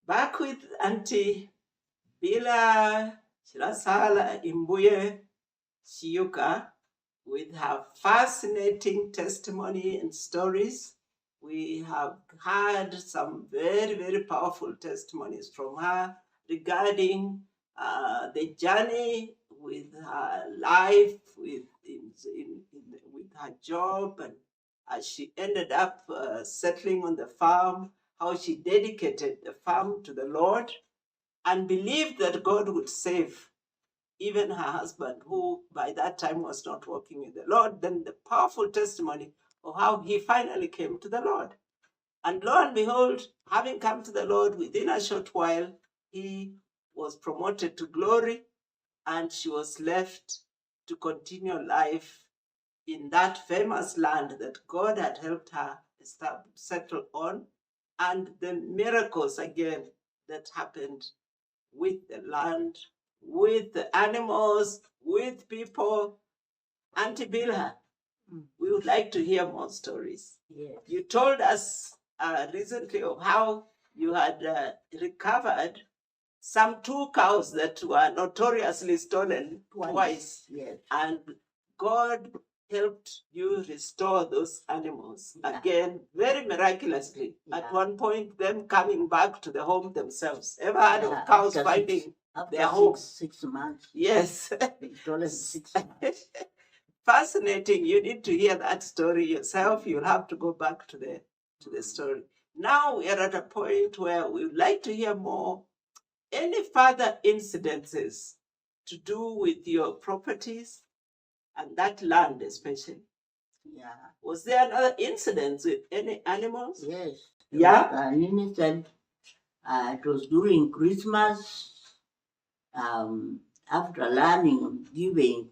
Back with Auntie Bilha Chilasala Imbuye Shiyukah with her fascinating testimony and stories. We have had some very, very powerful testimonies from her regarding the journey with her life, with her job, and as she ended up settling on the farm, how she dedicated the farm to the Lord and believed that God would save even her husband, who by that time was not walking with the Lord. Then the powerful testimony of how he finally came to the Lord. And lo and behold, having come to the Lord within a short while, he was promoted to glory, and she was left to continue life in that famous land that God had helped her settle on, and the miracles again that happened with the land, with the animals, with people. Auntie Bilha, we would like to hear more stories. Yes. You told us recently of how you had recovered some 2 cows that were notoriously stolen twice. Yes. And God helped you restore those animals again very miraculously. At one point, them coming back to the home themselves. Ever heard of cows finding their home? 6 months. Yes. Stolen 6 months. Fascinating. You need to hear that story yourself. You'll have to go back to the story. Now we are at a point where we would like to hear more. Any further incidences to do with your properties and that land especially? Yeah. Was there another incident with any animals? Yes. Yeah. An incident. It was during Christmas. After learning, giving,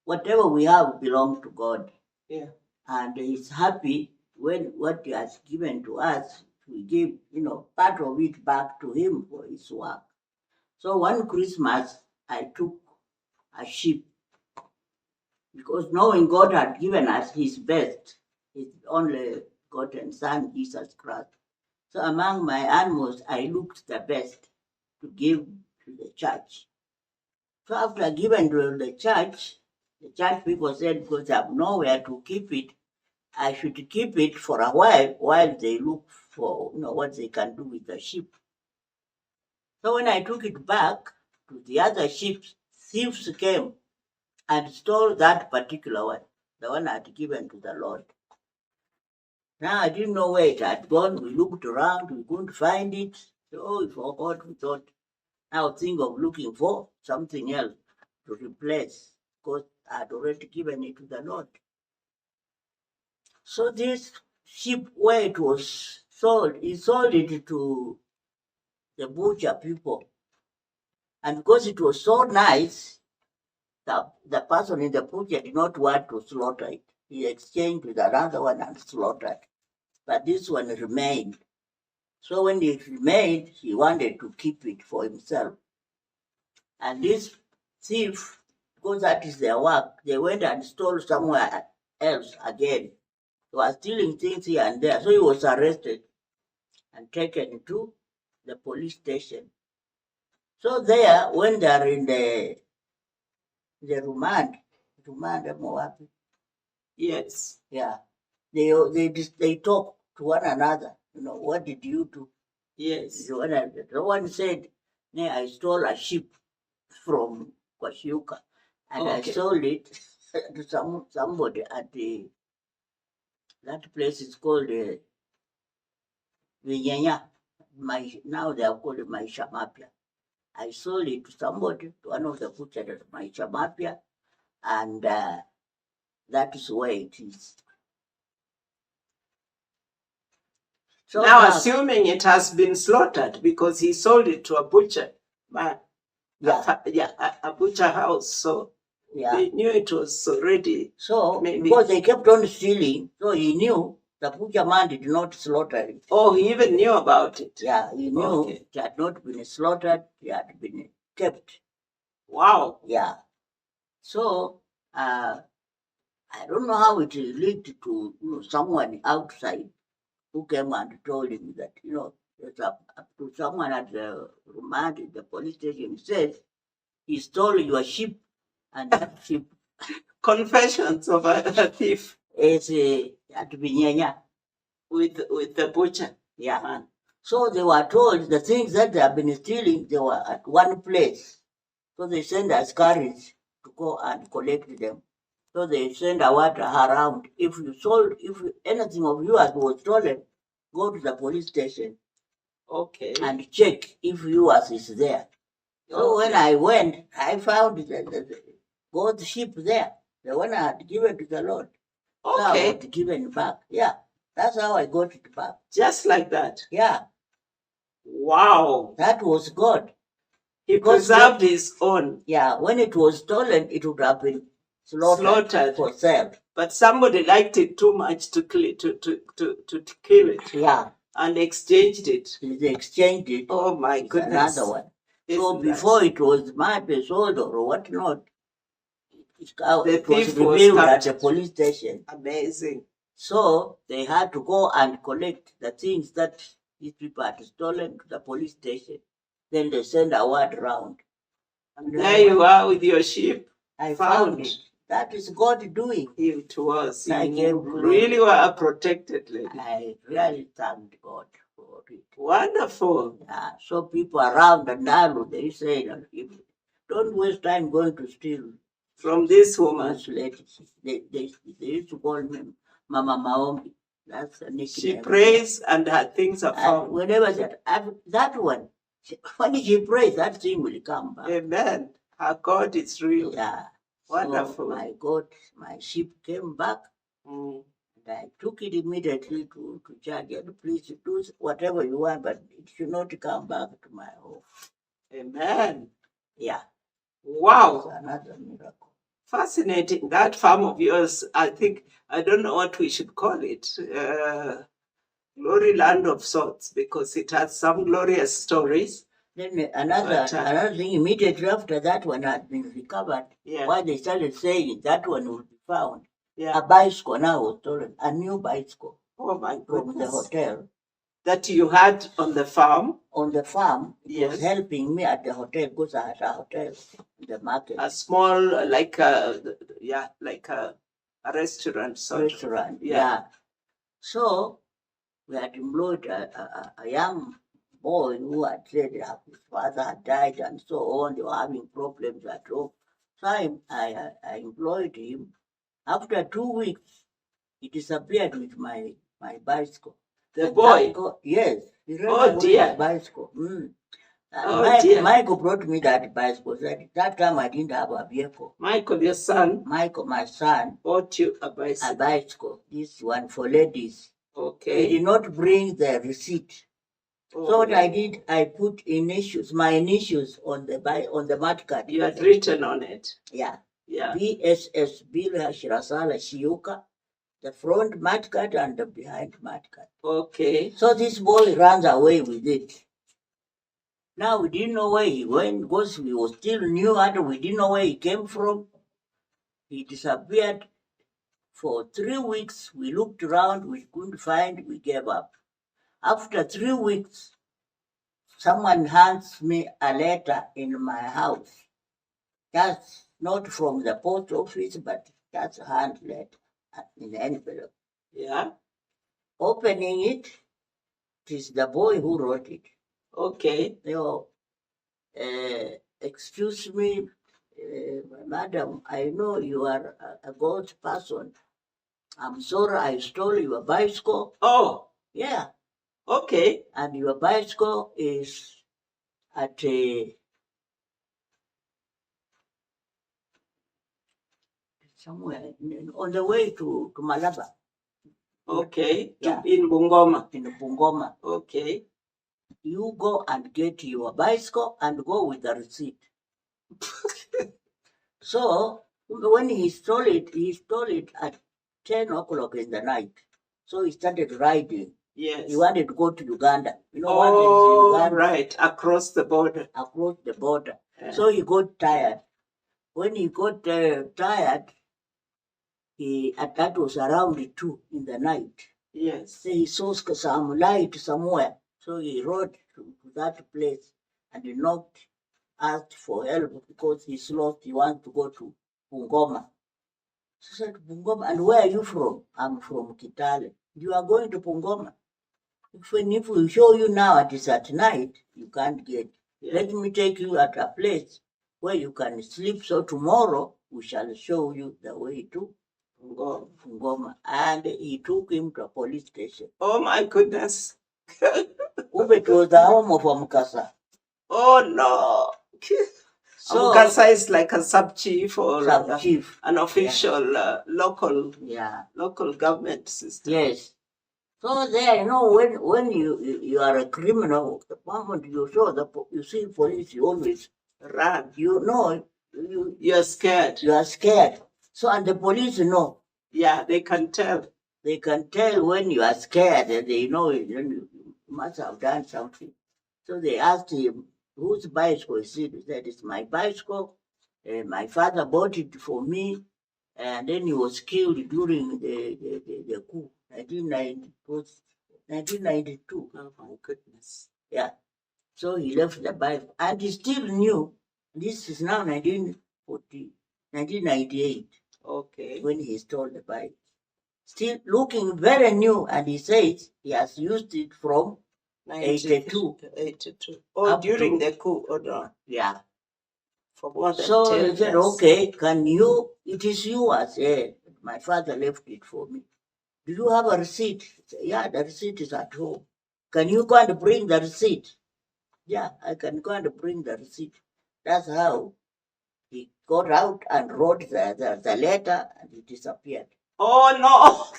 whatever we have belongs to God. Yeah. And He's happy when what He has given to us, we give, part of it back to Him for His work. So one Christmas, I took a sheep because knowing God had given us His best, His only begotten Son, Jesus Christ. So among my animals, I looked the best to give to the church. So after giving to the church people said, because I have nowhere to keep it, I should keep it for a while they look for what they can do with the sheep. So when I took it back to the other sheep, thieves came and stole that particular one, the one I had given to the Lord. Now I didn't know where it had gone. We looked around, we couldn't find it. So we forgot. We thought, now think of looking for something else to replace, because I had already given it to the Lord. So this sheep, where it was sold, he sold it to the butcher people. And because it was so nice, the person in the butcher did not want to slaughter it. He exchanged with another one and slaughtered. But this one remained. So when it remained, he wanted to keep it for himself. And this thief, because that is their work, they went and stole somewhere else again. They were stealing things here and there. So he was arrested and taken to the police station. So there, when they are in the remand Moabi. Yes. Yeah. They talk to one another. What did you do? Yes. The one said, I stole a sheep from Shiyukah, and I sold it to somebody at that place is called Vinyanya. Now they are called Maisha Mapya. I sold it to somebody, to one of the butchers at Maisha Mapya, and that is where it is. So now, assuming it has been slaughtered because he sold it to a butcher, a butcher house, so they knew it was already. So because they kept on stealing, so he knew the butcher man did not slaughter it. Oh, he even knew about it. Yeah, he knew it had not been slaughtered, it had been kept. Wow. Yeah. So I don't know how it is linked to someone outside who came and told him that there's up to someone at the remand in the police station says he stole your sheep, and that sheep Confessions of a thief is at Binyanya. with the butcher. Yeah. Man. So they were told the things that they have been stealing, they were at one place. So they send askaris to go and collect them. So they send a water around. If anything of yours was stolen, go to the police station. Okay. And check if yours is there. So when I went, I found the God's sheep there, the one I had given to the Lord. Okay. So I was given back. Yeah, that's how I got it back. Just like that. Yeah. Wow. That was God. He preserved his own. Yeah, when it was stolen, it would have been slaughtered for sale. But somebody liked it too much to kill it. Yeah. And exchanged it. They exchanged it. Oh my goodness. Another one. So before it was sold or whatnot, it was revealed at the police station. Amazing. So they had to go and collect the things that these people had stolen to the police station. Then they send a word round. And there you are with your sheep. I found it. That is God doing. It was. You really were a protected lady. I really thanked God for it. Wonderful. Yeah. So people around the Nalu, they say, don't waste time going to steal from this woman. They used to call me Mama Maombi. That's a nickname. She prays and her things are found. Whenever that one, when she prays, that thing will come back. Amen. Her God is real. Yeah. Wonderful. So my God, my sheep came back. And I took it immediately to church. Please do whatever you want, but it should not come back to my home. Amen. Yeah. Wow. That's another miracle. Fascinating. That farm of yours, I don't know what we should call it. Glory land of sorts, because it has some glorious stories. Then another thing, immediately after that one had been recovered, why they started saying that one would be found. Yeah. A bicycle now was stolen, a new bicycle. Oh my goodness. From the hotel. That you had on the farm? On the farm. It was helping me at the hotel, because I had a hotel in the market. A small, like a restaurant. Restaurant, yeah. So we had employed a young boy who had said that his father had died and so on. They were having problems at home. So I employed him. After 2 weeks, he disappeared with my bicycle. The boy? Yes. He oh dear. My bicycle. Dear. Michael brought me that bicycle. That time I didn't have a vehicle. Michael, your son? Michael, my son. Bought you a bicycle? A bicycle. This one for ladies. Okay. He did not bring the receipt. So what I did, I put my initials on the mat card. You had written on it. Yeah. Yeah. BSS Bilha Shiyukah, the front mat card and the behind mat card. Okay. So this boy runs away with it. Now we didn't know where he went, because we were still new and we didn't know where he came from. He disappeared. For 3 weeks, we looked around, we couldn't find, we gave up. After 3 weeks, someone hands me a letter in my house. That's not from the post office, but that's a hand letter in the envelope. Yeah. Opening it, it is the boy who wrote it. Okay. Excuse me, madam, I know you are a God's person. I'm sorry I stole your bicycle. Oh. Yeah. Okay. And your bicycle is at somewhere on the way to Malaba. Okay. Yeah. In Bungoma. In Bungoma. Okay. You go and get your bicycle and go with the receipt. So when he stole it at 10 o'clock in the night. So he started riding. Yes. He wanted to go to Uganda. You know what is Uganda? Right. Across the border. Across the border. Yeah. So he got tired. When he got tired, that was around 2 in the night. Yes. So he saw some light somewhere. So he rode to that place and he knocked, asked for help because he's lost. He wants to go to Bungoma. She said, Bungoma, and where are you from? I'm from Kitale. You are going to Bungoma. If we show you now it is at night, you can't get. Yeah. Let me take you at a place where you can sleep. So tomorrow we shall show you the way to Bungoma. And he took him to a police station. Oh my goodness. It was the home of Mukasa. Oh no. So Mukasa is like a sub-chief or an official local government system. Yes. So there, when you are a criminal, the moment you see police, you always run. You're scared. You are scared. So, and the police know. Yeah, they can tell. They can tell when you are scared, and they know you must have done something. So they asked him, whose bicycle is it? He said, it's my bicycle. My father bought it for me, and then he was killed during the coup, 1992. Oh my goodness. Yeah. So he left the bicycle, and he still knew, this is now 1998. Okay. When he stole the bike. Still looking very new, and he says he has used it from 82. 82. Oh, during the coup, or no? Yeah. For more than 10 So 10 he said, years. okay, it is yours. Yeah. My father left it for me. Do you have a receipt? Said, yeah, the receipt is at home. Can you go and bring the receipt? Yeah, I can go and bring the receipt. That's how he got out and wrote the letter, and it disappeared. Oh no!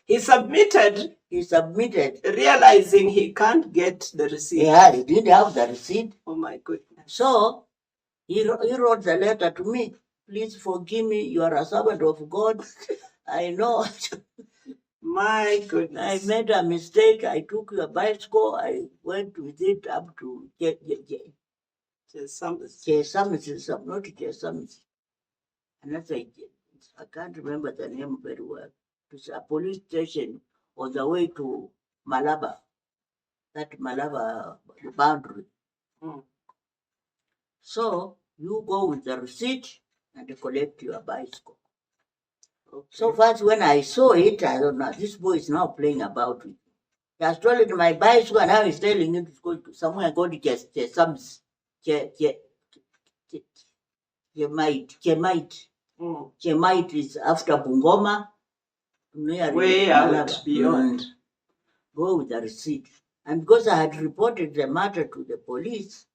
He submitted. Realizing he can't get the receipt. Yeah, he didn't have the receipt. Oh my goodness. So he wrote the letter to me. Please forgive me. You are a servant of God. I know. My goodness. I made a mistake. I took your bicycle. I went with it up to Chesamis. And I said, I can't remember the name very well. It's a police station on the way to Malaba, that Malaba boundary. So you go with the receipt and collect your bicycle. Okay. So first when I saw it, I don't know, this boy is now playing about it. He has stolen my bicycle and now he's telling him to go to somewhere, go to Chesamis. Chemite is after Bungoma. Way out beyond. Go with the receipt. And because I had reported the matter to the police,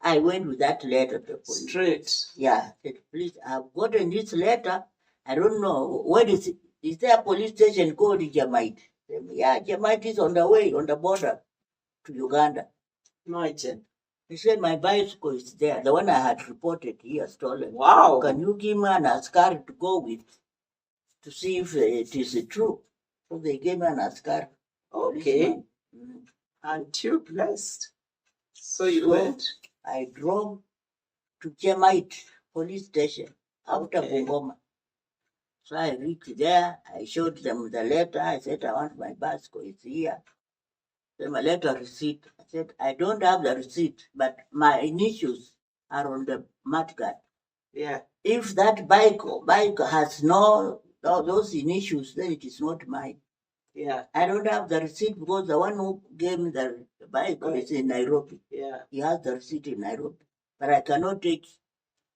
I went with that letter to the police. Straight. Yeah. I said, please, I've gotten this letter. I don't know. Where is it? Is there a police station called Chemite? Yeah, Chemite is on the way, on the border to Uganda. Imagine. He said, my bicycle is there. The one I had reported here stolen. Wow. Can you give me an askari to go with to see if it is true? So they gave me an askari. Okay. And you blessed. So you went? I drove to Chemite police station after Bungoma. So I reached there. I showed them the letter. I said, I want my bicycle. It's here. Then my letter receipt. I said, I don't have the receipt, but my initials are on the mudguard. Yeah. If that bike has no those initials, then it is not mine. Yeah. I don't have the receipt because the one who gave me the bike is in Nairobi. Yeah. He has the receipt in Nairobi. But I cannot take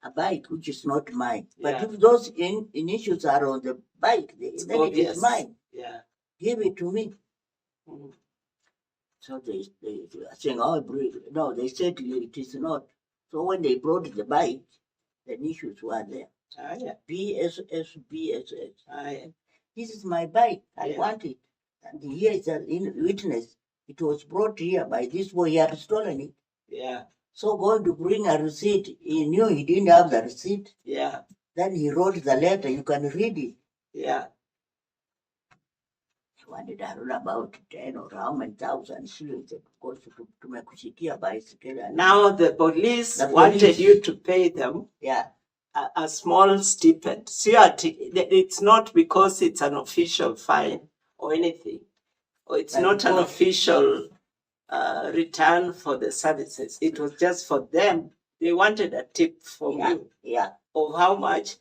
a bike which is not mine. But if those initials are on the bike, then it is mine. Yeah. Give it to me. So they are saying, no, they said it is not. So when they brought the bike, the initials were there. BSS. This is my bike. I want it. And here is a witness. It was brought here by this boy. He had stolen it. Yeah. So going to bring a receipt. He knew he didn't have the receipt. Yeah. Then he wrote the letter. You can read it. Yeah. He wanted to run about 10 or how many thousand shillings because to make a bicycle. Now the police wanted you to pay them. Yeah. A small stipend. See, it's not because it's an official fine or anything, or it's not an official return for the services. It was just for them. They wanted a tip from you. Yeah. Of how much?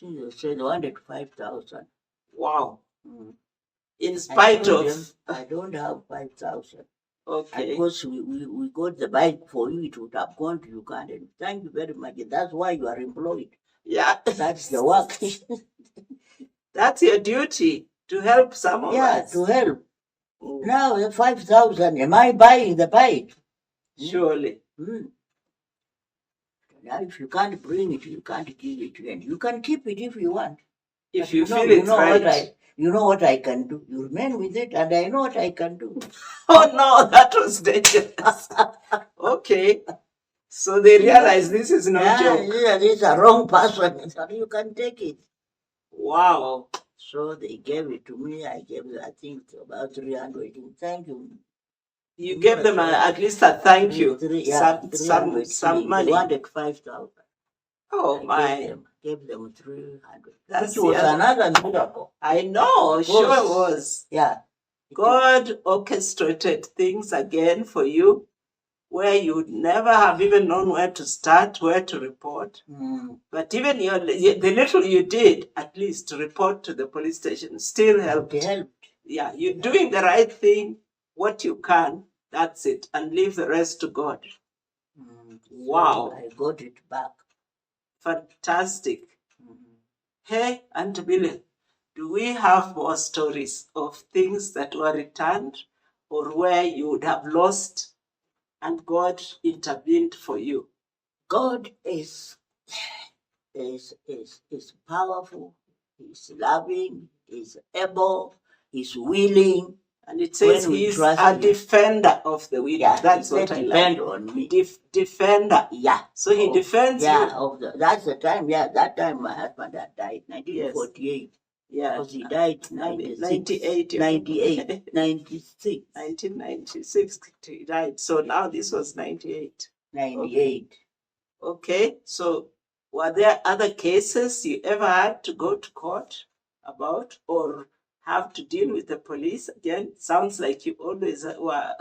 They said 105,000. Wow. Mm. In spite of. I don't have 5,000. Okay. Because we got the bike for you, it would have gone to Uganda. Thank you very much. That's why you are employed. Yeah. That's the work. That's your duty, to help some of us. Yeah, to help. Now the 5,000, am I buying the bike? Surely. Now if you can't bring it, you can't give it to you can keep it if you want. If you feel it's right. You know what I can do. You remain with it, and I know what I can do. Oh no, that was dangerous. Okay. So they realize this is no joke. Yeah, this is a wrong person. So you can take it. Wow. So they gave it to me. I gave it, I think, about 300. Thank you. You gave them at least a thank you. Some money. They wanted 5,000. Oh my. Gave them 300. Which was another miracle. I know, sure it was. Yeah. God orchestrated things again for you where you would never have even known where to start, where to report. But even the little you did, at least to report to the police station, still helped. It helped. Yeah, you're doing the right thing, what you can, that's it, and leave the rest to God. Wow. So I got it back. Fantastic. Hey, Auntie Bilha, do we have more stories of things that were returned or where you would have lost and God intervened for you? God is powerful, He's loving, He's able, He's willing. And it says He's a defender of the widow. Yeah, that's what I like. On me. Defender. Yeah. So He defends you. Yeah, that's the time. Yeah, that time my husband had died, 1948. Yeah. Because he died 98. 98. 96. 1996 he died. So now this was 98. 98. Okay. So were there other cases you ever had to go to court about or have to deal with the police again? Sounds like you always were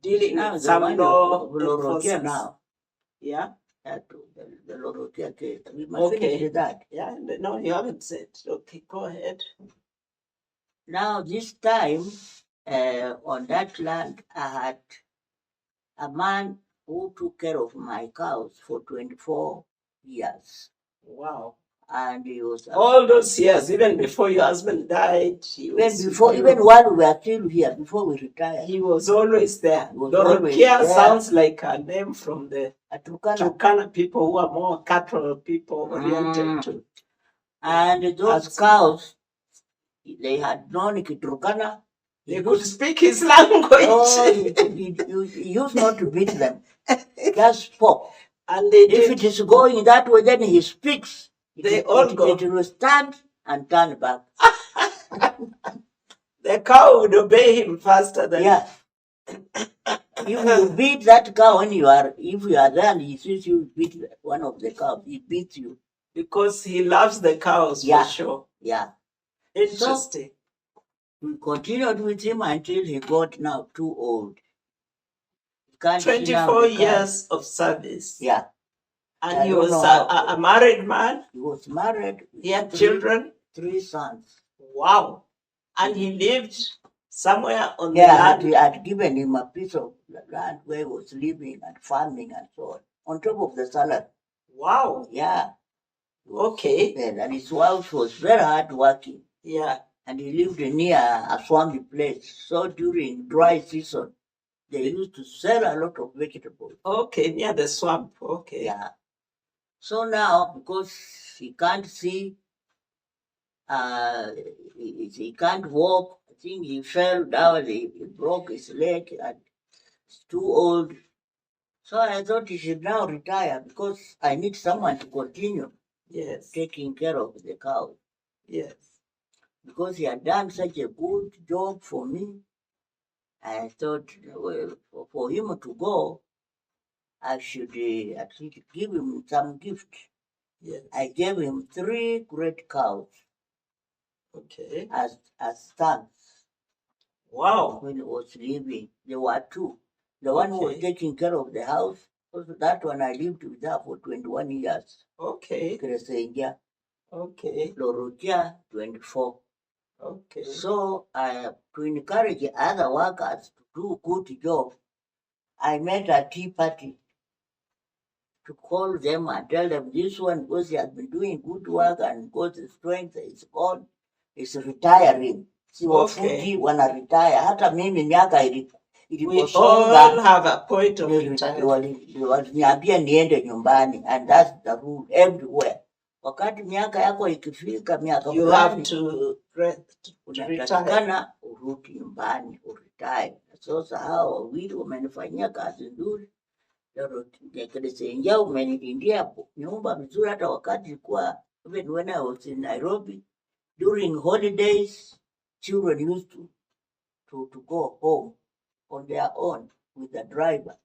dealing with some law enforcement. Now. Yeah? The Lorotia case. We must finish that. Yeah, no, you haven't said. Okay, go ahead. Now, this time, on that land, I had a man who took care of my cows for 24 years. Wow. And he was all those years, even before your husband died, even while we were still here, before we retired, he was always there. Dorothea sounds like a name from the Turkana people who are more cattle people oriented to. And those cows, they had known Turkana. They could speak his language. Oh, he used not to beat them. Just spoke. And if it is going that way, then he speaks. They all go. It will stand and turn back. The cow would obey him faster than. Yeah. If you beat that cow if you are there and he sees you beat one of the cows, he beats you. Because he loves the cows, for sure. Yeah. Interesting. So, we continued with him until he got now too old. 24 years of service. Yeah. And he was a married man? He was married. He had children? 3 sons. Wow. And he lived somewhere on the land? Yeah, he had given him a piece of land where he was living and farming and so on top of the salary. Wow. Yeah. Okay. And his wife was very hard working. Yeah. And he lived near a swampy place. So during dry season, they used to sell a lot of vegetables. Okay, near the swamp. Okay. Yeah. So now, because he can't see, he can't walk, I think he fell down, he broke his leg, and he's too old. So I thought he should now retire because I need someone to continue taking care of the cow. Yes. Because he had done such a good job for me, I thought, well, for him to go, I should at least give him some gift. Yes. I gave him 3 great cows. Okay. As sons. Wow. When he was leaving, there were two. The one who was taking care of the house, also that one I lived with her for 21 years. Okay. Kresenja. Okay. Lorotia, 24. Okay. So to encourage other workers to do good job, I made a tea party to call them and tell them this one, because he has been doing good work and because the strength is gone, is retiring. Si wafundi wanaretire. Hata mimi miaka iliposonga, we all have a point of retirement. waliniambia niende nyumbani, and that's the rule everywhere. Wakati miaka yako ikifika miaka You have to unatakikana urudi nyumbani uretire. Sasa hao wawili wamenifanyia kazi nzuri. Kresenja umenilindia nyumba vizuri, hata wakati ilikuwa, even when I was in Nairobi during holidays, children used to go home on their own with the driver.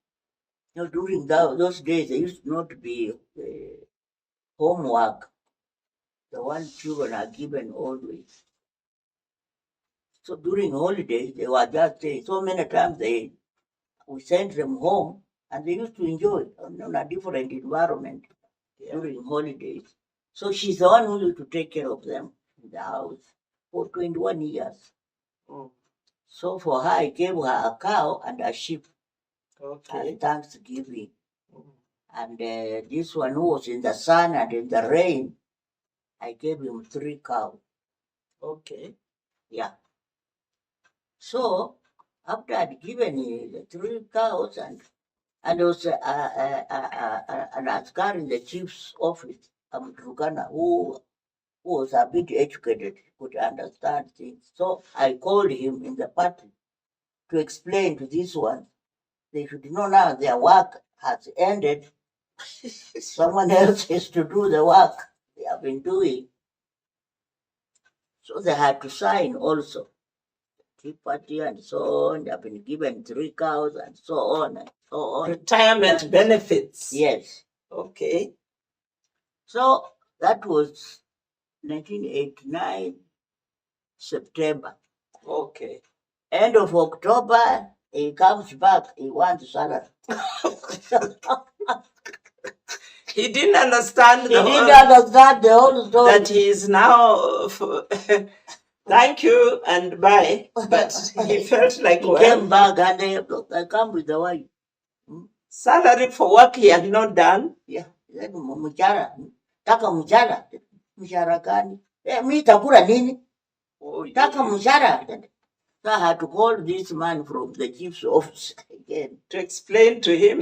During those days, there used not to be homework. The one children are given always. So during holidays, they were just saying, so many times we sent them home, and they used to enjoy on a different environment during holidays. So she's the one who used to take care of them in the house for 21 years. So for her, I gave her a cow and a sheep as Thanksgiving. And this one who was in the sun and in the rain, I gave him 3 cows. Okay. Yeah. So after I'd given the 3 cows, and there was an askar in the chief's office, Turkana, who was a bit educated, could understand things. So I called him in the party to explain to this one. They should know now their work has ended. Someone else is to do the work they have been doing. So they had to sign also. Tea party and so on. They have been given 3 cows and so on and so on. Retirement benefits. Yes. Okay. So that was 1989, September. Okay. End of October, he comes back, he wants salary. He didn't understand the whole story. That he is now, thank you and bye. But he felt like, he came back and I come with the wife. Salary for work he had not done? Yeah. Mshahara. Taka mshahara. Mshahara gani? Mimi takula nini? Taka mshahara. So I had to call this man from the chief's office again. To explain to him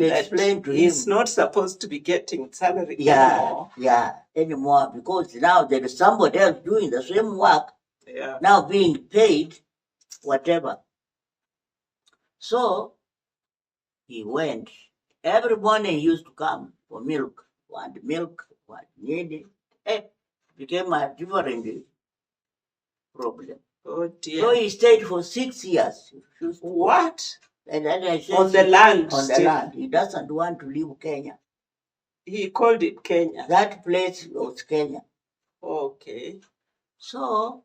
he's not supposed to be getting salary anymore. Yeah, anymore. Because now there is somebody else doing the same work. Yeah. Now being paid, whatever. So he went. Every morning he used to come for milk. Want milk, want needed. It became a different problem. Oh dear. So he stayed for 6 years. What? And then I said, on the land. On the land. He doesn't want to leave Kenya. He called it Kenya. That place was Kenya. Okay. So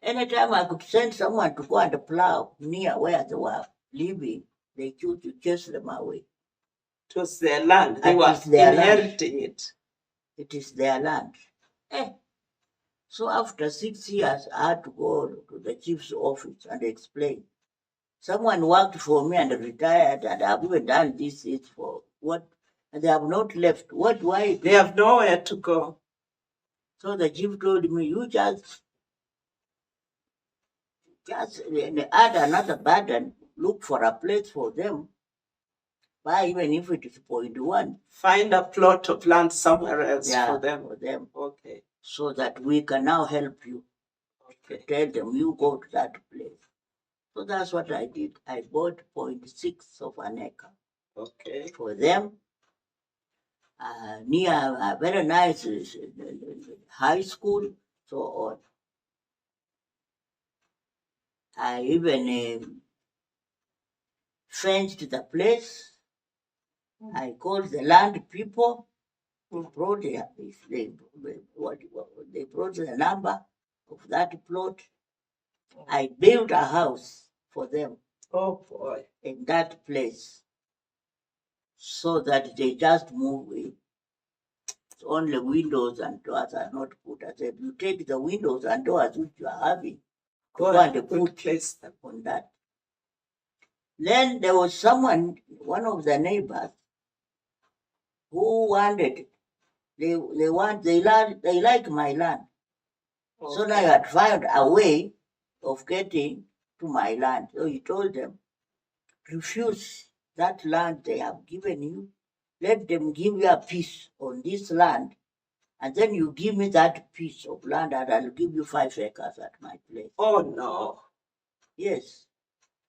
anytime I could send someone to go and plow near where they were living, they choose to chase them away. It was their land. They were inheriting it. It is their land. So after 6 years, I had to go to the chief's office and explain. Someone worked for me and retired, and I've even done this for what? And they have not left. What do I do? They have nowhere to go. So the chief told me, you just add another burden, look for a place for them. Buy even if it is 0.1. Find a plot of land somewhere else for them. Okay. So that we can now help you. Okay. Tell them you go to that place. So that's what I did. I bought 0.6 of an acre. Okay. For them, near a very nice high school, so on. I even fenced the place. I called the land people who brought they brought the number of that plot. I built a house for them. Oh boy. In that place, so that they just move in. Only windows and doors are not good. I said, you take the windows and doors which you are having, go and put place them on that. Then there was someone, one of the neighbors, who wanted, they like my land. Okay. So now I had found a way of getting to my land. So he told them, refuse that land they have given you. Let them give you a piece on this land, and then you give me that piece of land, and I'll give you 5 acres at my place. Oh no. Yes.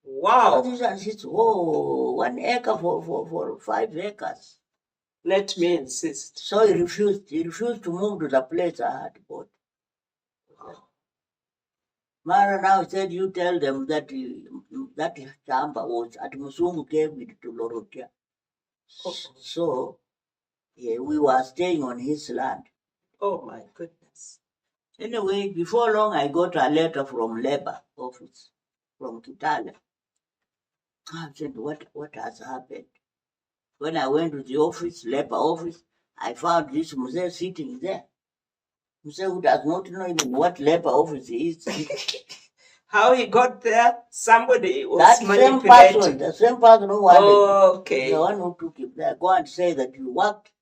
Wow. So this one says, 1 acre for 5 acres. Let me insist. So he refused. He refused to move to the place I had bought. Mara now said, you tell them that that Chamba was at Musumu gave it to Lorotia. So yeah, we were staying on his land. Oh my goodness. Anyway, before long I got a letter from Labor office, from Kitale. I said, what has happened? When I went to the office, Labor office, I found this Muse sitting there. Muse who does not know even what Labor office is. How he got there? Somebody was that manipulating. the same person who wanted okay. the one who took him there. Go and say that you worked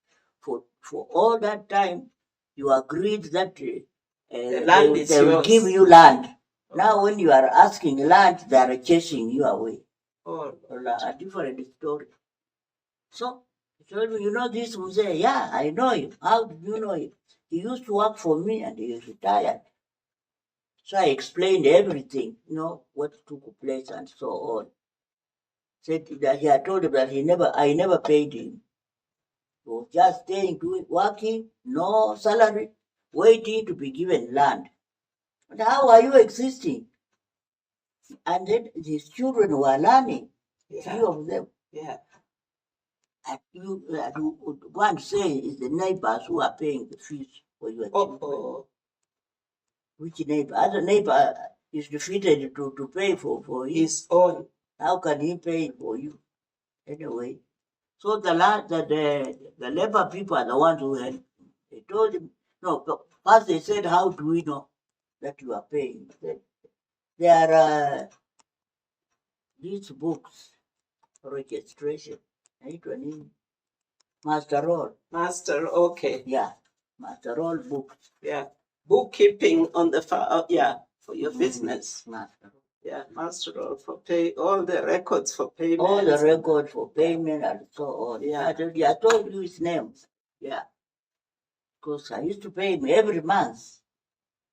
for all that time. You agreed that the land is they will yours. give you land. Now when you are asking land, they are chasing you away. Oh, a different story. So he told me, you know this Muse? Yeah, I know him. How did you know him? He used to work for me and he is retired. So I explained everything, what took place and so on. Said that he had told him that I never paid him. He was just staying, working, no salary, waiting to be given land. But how are you existing? And then his children were learning, 3 of them. Yeah. And you would go and say it's the neighbors who are paying the fees for your children. Which neighbor? Other neighbor is defeated to pay for his own. How can he pay for you? Anyway. So the labor people are the ones who helped. They told him, no, first they said, how do we know that you are paying? There are these books, registration, Master Roll. Master, okay. Yeah, Master Roll books. Yeah, bookkeeping on the for your business. Master Roll. Yeah, Master Roll for pay, all the records for payment. All the records for payment and so on. Yeah. I told you his name. Yeah. Because I used to pay him every month.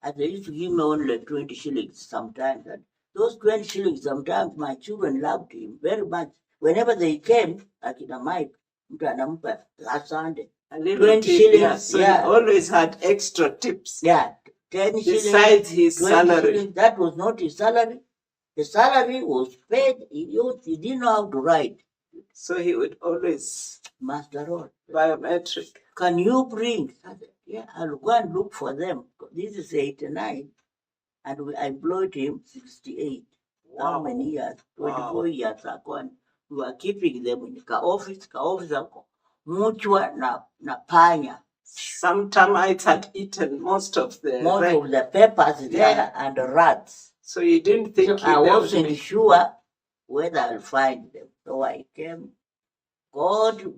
And they used to give me only 20 shillings sometimes. And those 20 shillings, sometimes my children loved him very much. Whenever they came, like in a mic, last Sunday. 20 shillings. Yeah, so he always had extra tips. Yeah. 10 shillings. Besides his salary. Shillings, that was not his salary. The salary was paid. He didn't know how to write. So he would always Master Roll. Biometric. Can you bring? Yeah, I'll go and look for them. This is 89. And I employed him 68. Wow. How many years? 24 years ago. And we were keeping them in the office. Muchwa na panya. Some termites had eaten most of the peppers there and the rats. So you didn't think I wasn't sure whether I'll find them. So I came.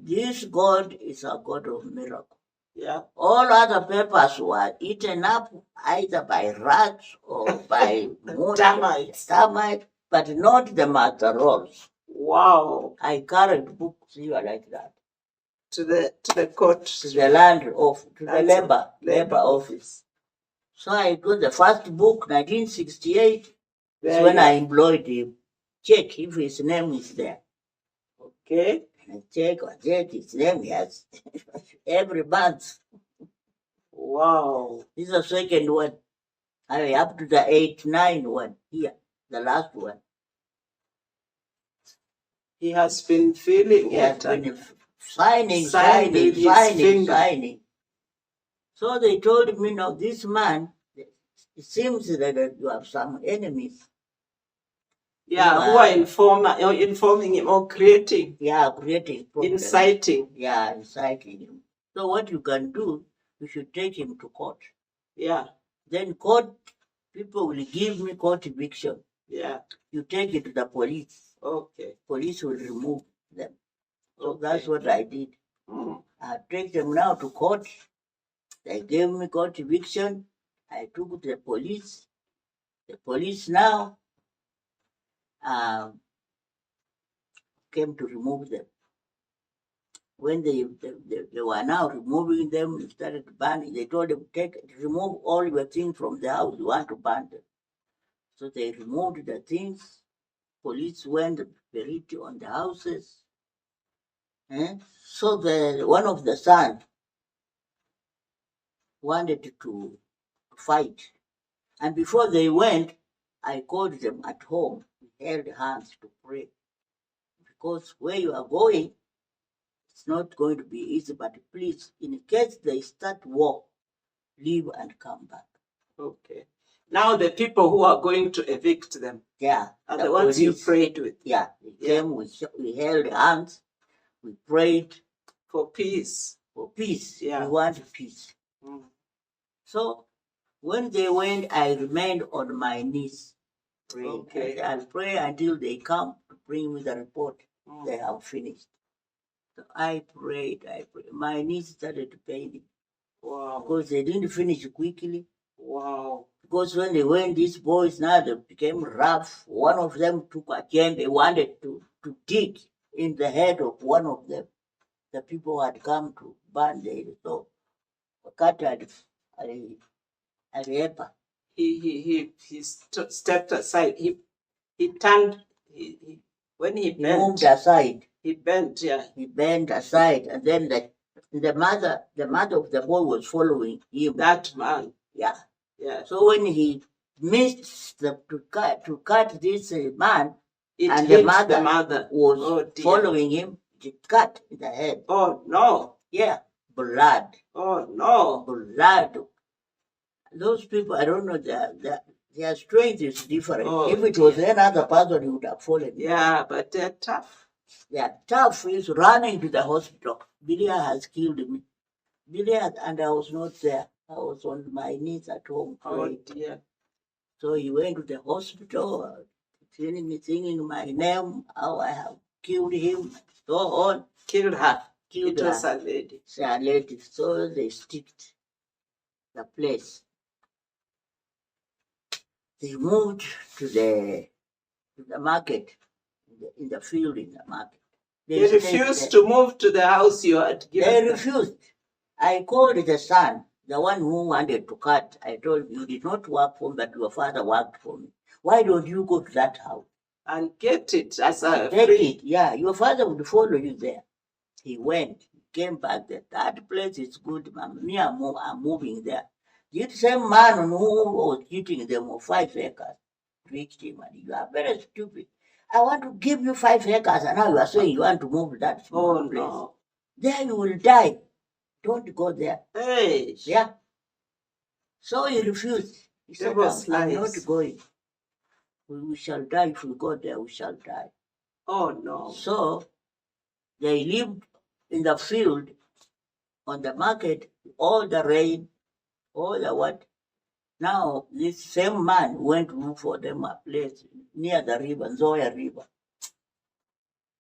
This God is a God of miracle. Yeah. All other peppers were eaten up either by rats or by termites, but not the Master Rolls. Wow. I carried books here like that. To the court. To the land of the labor office. So I got the first book, 1968. That's when I employed him. Check if his name is there. Okay. I check his name, yes. Every month. Wow. This is the second one. Up to the 8-9 one here, the last one. He has been feeling it. Signing. So they told me, no, this man, It seems that you have some enemies. Yeah, who are informing him or creating. Yeah, creating problems. Inciting. Yeah, inciting him. So what you can do, you should take him to court. Yeah. Then court, people will give me court eviction. Yeah. You take it to the police. Okay. Police will remove them. So okay. That's what I did. I take them now to court. They gave me court eviction. I took the police. The police now came to remove them. When they were now removing them, they started burning. They told them, remove all your things from the house. You want to burn them. So they removed the things. Police went buried on the houses. So one of the sons wanted to fight. And before they went, I called them at home. We held hands to pray. Because where you are going, it's not going to be easy, but please, in case they start war, leave and come back. Okay. Now the people who are going to evict them, yeah, are the ones you prayed with. Yeah, they came, we held hands, we prayed for peace. For peace. Yeah. We want peace. So when they went, I remained on my knees praying. Okay. I'll pray until they come to bring me the report. They have finished. So I prayed. My knees started paining. Wow. Because they didn't finish quickly. Wow. Because when they went, these boys now they became rough. One of them took a chain. They wanted to dig in the head of one of them. The people had come to burn the so cut at a he stepped aside. He turned. When he bent, moved aside. He bent, yeah. He bent aside, and then the mother of the boy was following him. That man. Yeah. Yeah. So when he missed to cut this man, and the mother was following him, it cut the head. Oh no. Yeah. Blood. Oh no. Blood. Those people, I don't know, their strength is different. Oh, if it was any other person, he would have fallen. Yeah, but they're tough. Yeah, tough is running to the hospital. Bilha has killed me. Bilha, and I was not there. I was on my knees at home. Oh dear. So he went to the hospital, singing my name, how I have killed him, so on. Killed her. Killed her. It was a lady. It's a lady. So they sticked the place. They moved to the market, in the field in the market. They refused to move to the house you had given them. They refused. I called the son, the one who wanted to cut. I told him, you did not work for me, but your father worked for me. Why don't you go to that house? And get it as a free. Yeah, your father would follow you there. He went, he came back. That place is good, ma'am. Me, I'm moving there. The same man who was cheating them of 5 acres reached him, and you are very stupid. I want to give you 5 acres, and now you are saying you want to move to that small place. No. There you will die. Don't go there. Hey. Yeah. So he refused. He said, I'm not going. We shall die. If we go there, we shall die. Oh no. So they lived in the field, on the market, all the rain, all the what. Now, this same man went to look for them a place near the river, Zoya River.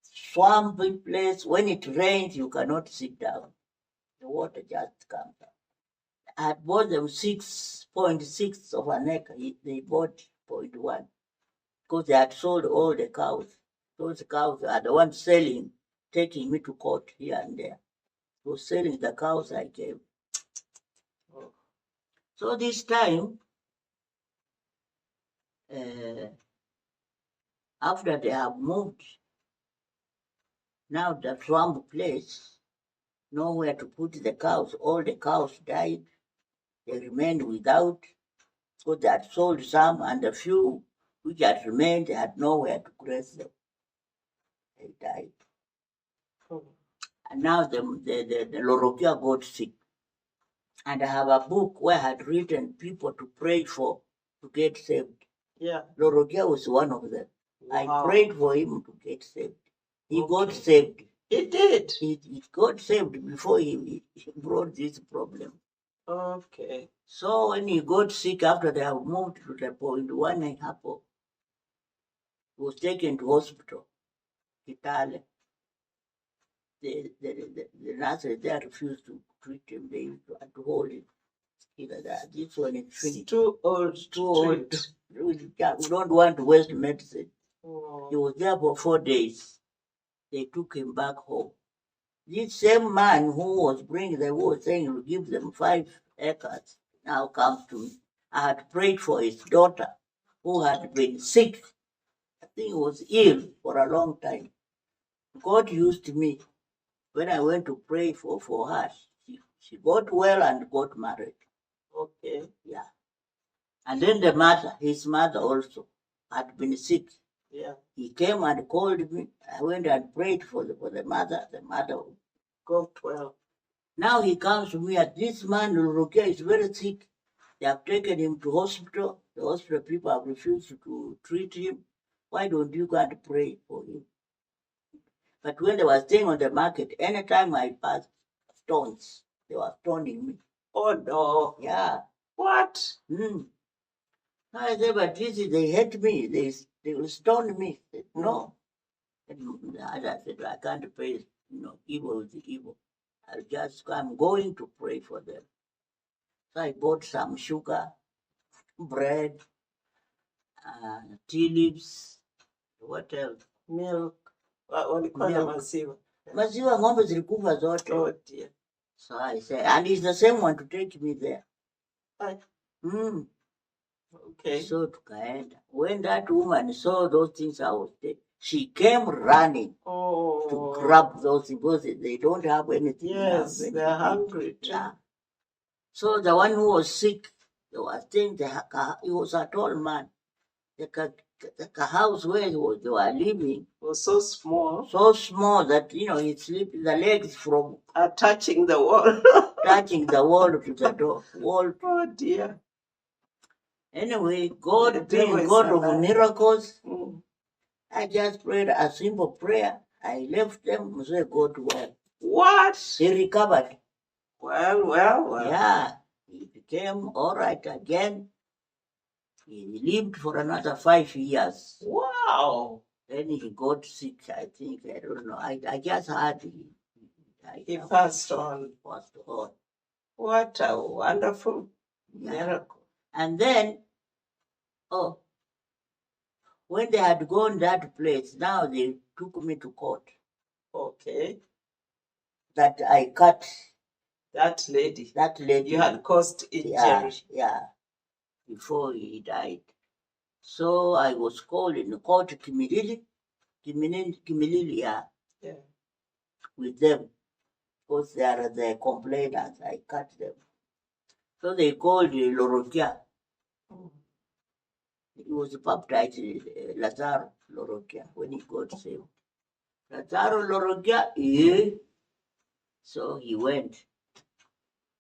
Swampy place. When it rains, you cannot sit down. The water just comes up. I had bought them 6.6 of an acre. They bought 0.1 because they had sold all the cows. Those cows are the ones selling, taking me to court here and there. They were selling the cows I gave. So this time, after they have moved, now the swamp place, nowhere to put the cows. All the cows died. They remained without. So they had sold some, and a few which had remained, they had nowhere to graze them. They died. And now the Lorokia got sick. And I have a book where I had written people to pray for to get saved. Yeah. Lorokia was one of them. I Wow. prayed for him to get saved. He got Okay. saved. He did. He got saved before he brought this problem. Okay. So when he got sick after they have moved to the point one and Hapo, he was taken to hospital, Italy. The nurses there refused to treat him. They had to hold him. This one is finished. Too old. Too old. We don't want to waste medicine. Oh. He was there for 4 days. They took him back home. This same man who was bringing the war saying to give them 5 acres now comes to me. I had prayed for his daughter who had been sick. I think was ill for a long time. God used me when I went to pray for her. She got well and got married. Okay. Yeah. And then the mother, his mother also, had been sick. Yeah. He came and called me. I went and prayed for the mother. The mother got well. Now he comes to me at this man, Rukia, is very sick. They have taken him to hospital. The hospital people have refused to treat him. Why don't you go and pray for him? But when they were staying on the market, anytime I passed stones, they were stoning me. Oh no. Yeah. What? I said, but this is, they hate me. They will stone me. I said, no. And I said, I can't pay, evil with evil. I'm going to pray for them. So I bought some sugar, bread, tea leaves, what else? Milk. Walikuwa maziwa. Maziwa ng'ombe zilikufa zote. Oh dear. So I said, and he's the same one to take me there. Okay. So tukaenda. When that woman saw those things I was there, she came running to grab those things because they don't have anything. Yes, they're hungry too. Yeah. So the one who was sick, they were saying he was a tall man. The house where they were living was so small. So small that, he sleep the legs from touching the wall. touching the wall to the door. Wall. Oh dear. Anyway, God being God of miracles, I just prayed a simple prayer. I left them and said, God well. What? He recovered. Well. Yeah. He became all right again. He lived for another 5 years. Wow. Then he got sick, I think. I don't know. I just heard he passed on. What a wonderful miracle. And then, when they had gone that place, now they took me to court. Okay. That I cut. That lady. That lady. You had caused injury. Yeah. Before he died. So I was called in the court to Kimilili, yeah. With them. Because they are the complainants. I cut them. So they called Lorokia. He was baptized Lazaro Lorokia when he got saved. Lazaro Lorokia, yeah. So he went.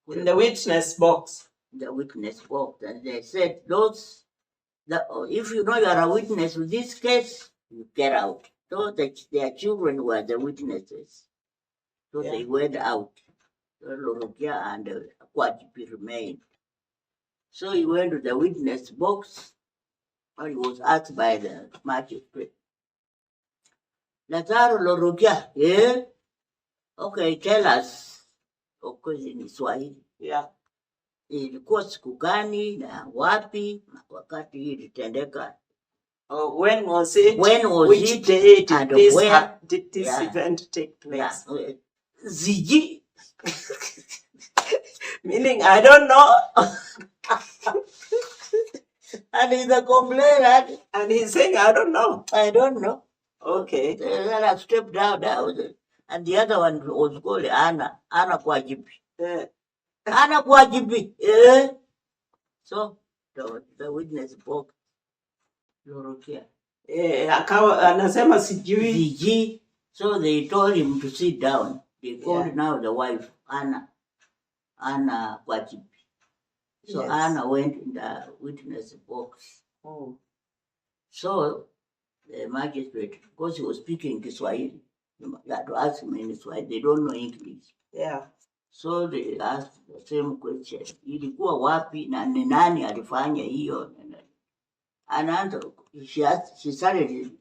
In the witness box. The witness box. And they said, if you know you are a witness with this case, you get out. So their children were the witnesses. So they went out. So Lorokia and Kwajipi remained. So he went to the witness box and he was asked by the magistrate. Lazaro Lorokia, yeah? Okay, tell us. Of course in Swahili. Yeah. Ilikuwa siku gani na wapi wakati hii ilitendeka? When was it? Which it? Day did this event take place? Yeah. Ziji. Meaning, I don't know. And he's a complainant. And he's saying, I don't know. I don't know. Okay. Then I stepped down. And the other one was called Anna Kwajibi. Anna Kwajibi. So the witness spoke. Lorokia. Anasema sijui. So they told him to sit down. They called now the wife, Anna Anna Kwachipi. So Yes. Anna went in the witness box. Oh. So the magistrate, because he was speaking Kiswahili, you had to ask him in Swahili. They don't know English. Yeah. So they asked the same question. Ilikuwa wapi na ni nani alifanya hiyo? And she started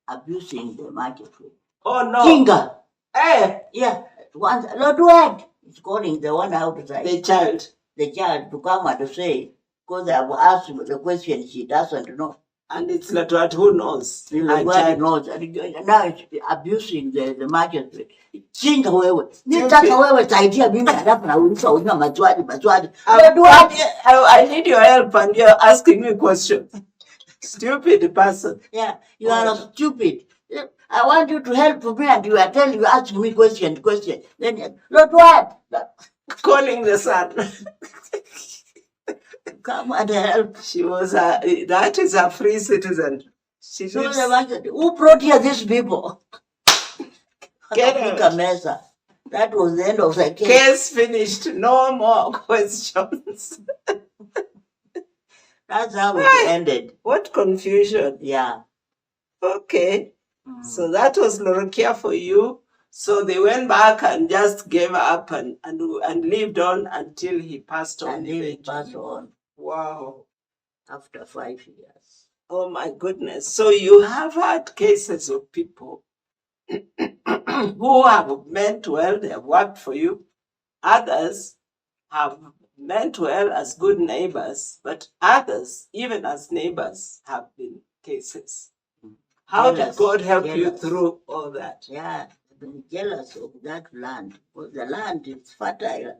abusing the magistrate. Oh no. Kinga. Hey. Yeah. Once Lord what? It's calling the one outside. The child. The child to come and to say, because I have asked the question she doesn't know. And it's not what who knows. Nobody knows. And now it's abusing the magistrate. Kinga wewe. Nitaka wewe saidia mimi alafu nauliza una maswali. I need your help and you're asking me questions. Stupid person. Yeah, you are stupid. I want you to help me and you are telling you asking me question. Then Lord what? Calling the son. Come and help. She was that is a free citizen. She So lives. who brought here these people? Get out. That was the end of the case. Case finished. No more questions. That's how it ended. What confusion. Yeah. Okay. So that was Lorokia for you. So they went back and just gave up and lived on until he passed on. Until he passed on. Wow. After 5 years. Oh my goodness. So you have had cases of people who have meant well, they have worked for you. Others have meant well as good neighbors, but others, even as neighbors, have been cases. How did God help you through all that? Yeah, I've been jealous of that land because the land is fertile.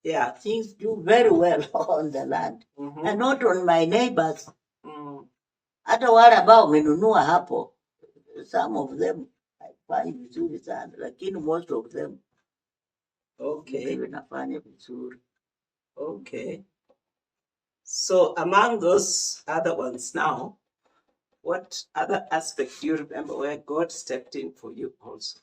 Yeah. Things do very well on the land. And not on my neighbors. Hata wale ambao wamenunua hapo, some of them I find vizuri sana, lakini most of them nafanya vizuri. Okay. So among those other ones now, what other aspect do you remember where God stepped in for you also?